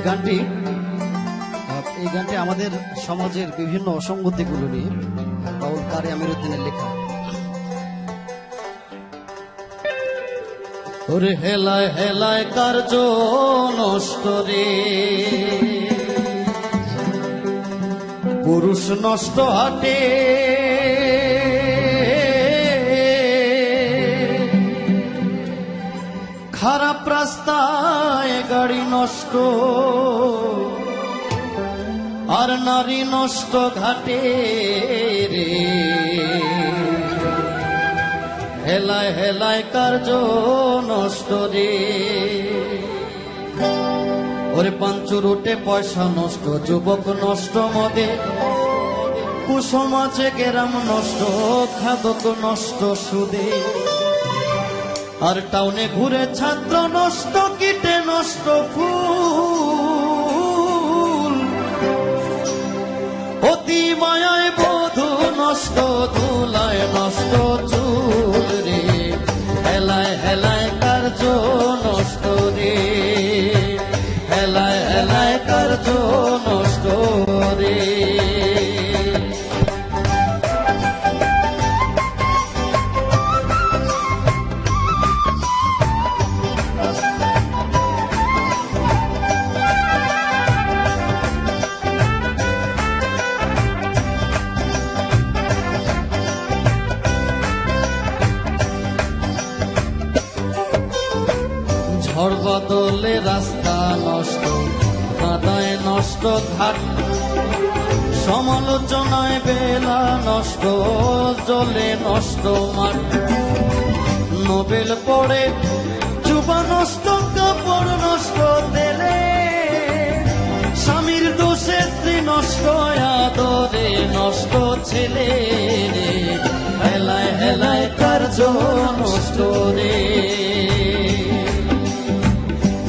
এই গানটি আমাদের সমাজের বিভিন্ন অসঙ্গতিগুলো নিয়ে বাউল কারি আমিরউদ্দিনের লেখা। ওরে হেলায় হেলায় কার্য নষ্ট রে, পুরুষ নষ্ট হাটে, খারাপ রাস্তায় গাড়ি নষ্ট, আর নারী নষ্ট ঘাটে রে। হেলায় হেলায় কার্য নষ্ট রে, ওরে পাঞ্চুর উঠে পয়সা নষ্ট, যুবক নষ্ট মদে, কুসমাজে গেরাম নষ্ট, খাদক নষ্ট সুদে, আর টাউনে ঘুরে ছাত্র নষ্ট, কীটে নষ্ট ফুল, অতি মায়ায় বধূ নষ্ট, ধুলায় নষ্ট চুল রে। হেলায় হেলায় কার্য নষ্ট রে, হেলায় হেলায় কার্য নষ্ট রে। ঝড় বদলে রাস্তা নষ্ট, কাদায় নষ্ট ঘাট, সমালোচনায় বেলা নষ্ট, জলে নষ্ট মাঠ, নোবেল পড়ে চুবা নষ্ট, কাপড় নষ্ট তেলে, স্বামীর দোষে স্ত্রী নষ্ট, আদরে নষ্ট ছেলে রে। হেলায় হেলায় কার্য নষ্ট রে,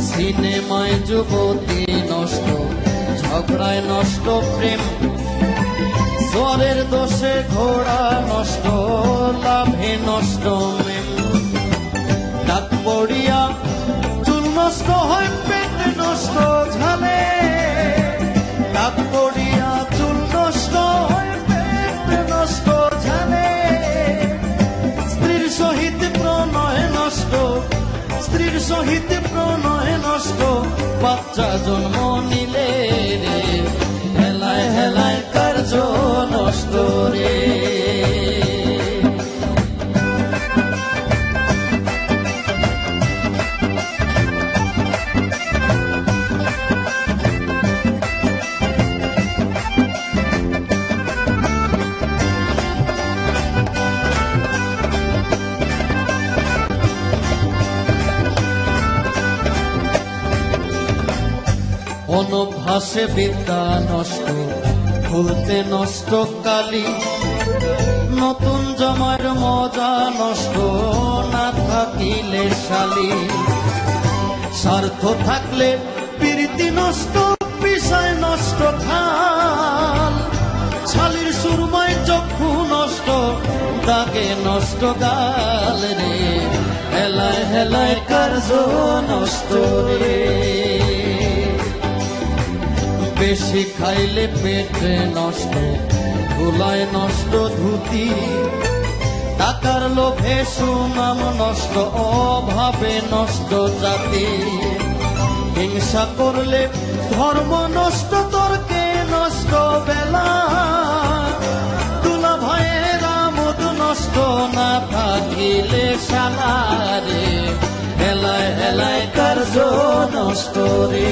সিনেমায় যুবতী নষ্ট, ঝগড়ায় নষ্ট প্রেম, স্বরের দোষে ঘোড়া নষ্ট, লাভে নষ্ট মেম, ডাক পড়িয়া চুল নষ্ট হয়, পেট নষ্ট ঝালে, ডাক পড়িয়া চুল নষ্ট হয়, পেট নষ্ট ঝালে, স্ত্রীর সহিত প্রণয় নষ্ট, স্ত্রীর সহিত প্রণয় নষ্ট, বাচ্চা জন্ম নিলে রে। হেলায় হেলায় কার্য নষ্ট রে। অনভ্যাসে বিদ্যা নষ্ট, ভুলতে নষ্ট কালি, নতুন জমার মজা নষ্ট, না থাকিলে শালি, স্বার্থ থাকলে প্রীতি নষ্ট, বিষয় নষ্ট খাল, ছালির সুরমায় চক্ষু নষ্ট, দাগে নষ্ট গাল রে। হেলায় হেলায় কার্য নষ্ট রে, বেশি খাইলে পেটে নষ্ট, ধুলায় নষ্ট ধুতি, টাকার লোভে সুনাম নষ্ট, অভাবে নষ্ট জাতি, হিংসা করলে ধর্ম নষ্ট, তর্কে নষ্ট বেলা, তুলা ভয়ের আমোদ নষ্ট, না থাকিলে শালা রে। হেলায় হেলায় কার্য নষ্ট রে।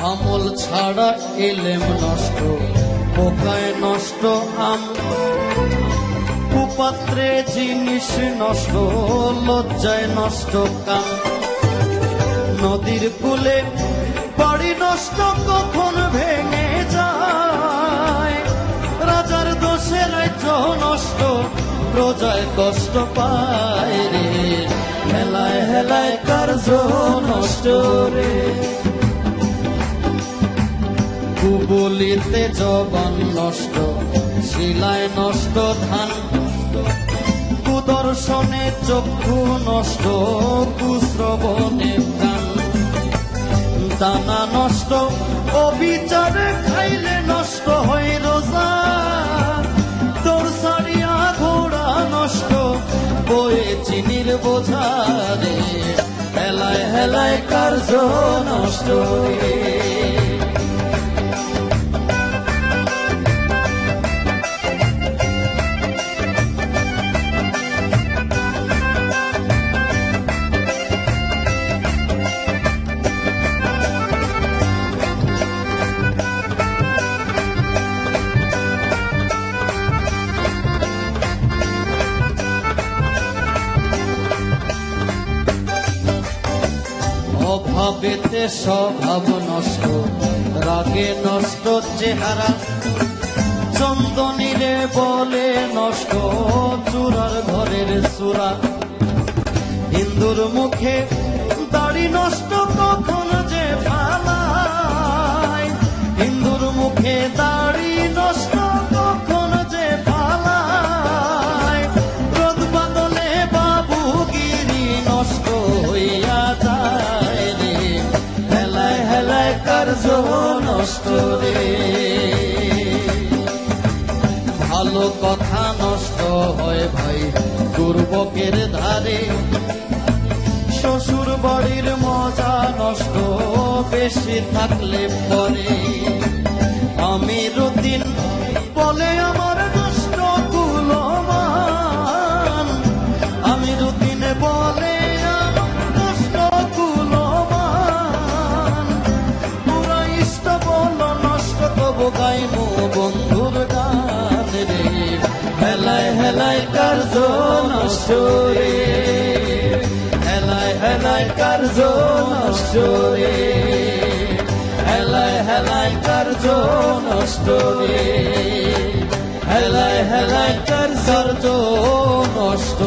আমল ছাড়া এলেম নষ্ট, পোকায় নষ্ট আম, কুপাত্রে জিনিস নষ্ট, লজ্জায় নষ্ট কাম, নদীর কূলে বাড়ি নষ্ট কখন ভেঙে যায়, রাজা যায় কষ্ট পায় রে, হেলায় হেলায় কার্য নষ্ট রে। কুবলিতে জবান নষ্ট, শিলায় নষ্ট ধান, কুদর্শনে চক্ষু নষ্ট, কুশ্রবণে কান। দানা নষ্ট, অবিচারে খাইলে নষ্ট হয় রোজা, তোর সারিয়া ঘোড়া নষ্ট, বয়ে চিনির বোঝা রে, হেলায় হেলায় কার্য নষ্ট রে। অভাবেতে স্বভাব নষ্ট, রাগে নষ্ট চেহারা, চন্দনীরে বলে নষ্ট চূড়ার ঘরের চূড়া। হিন্দুর মুখে দাড়ি নষ্ট কখন যে ফালায়, হিন্দুর মুখে দাড়ি নষ্ট কখন যে ফালায়, রোদ বাদলে বাবুগিরি নষ্ট হইয়া যায় রে, হেলায় হেলায় কার্য নষ্ট রে। ভালো কথা নষ্ট হয় ভাই দুর্ভোগের ধারে, শ্বশুর বাড়ির মজা নষ্ট বেশি থাকলে পরে। আমি রুদিন বলে আমার নষ্ট কুলমান, আমি রুদিন বলে আমার নষ্ট কুলমান, পুরা ইষ্ট বল নষ্ট তবু গাইমু বন্ধুর গান রে, হেলায় হেলায় কার্য নষ্ট রে, হেলায় হেলায় কার্য নষ্ট রে, হেলায় হেলায় কার্য নষ্ট রে, হেলায় হেলায় কার্য নষ্ট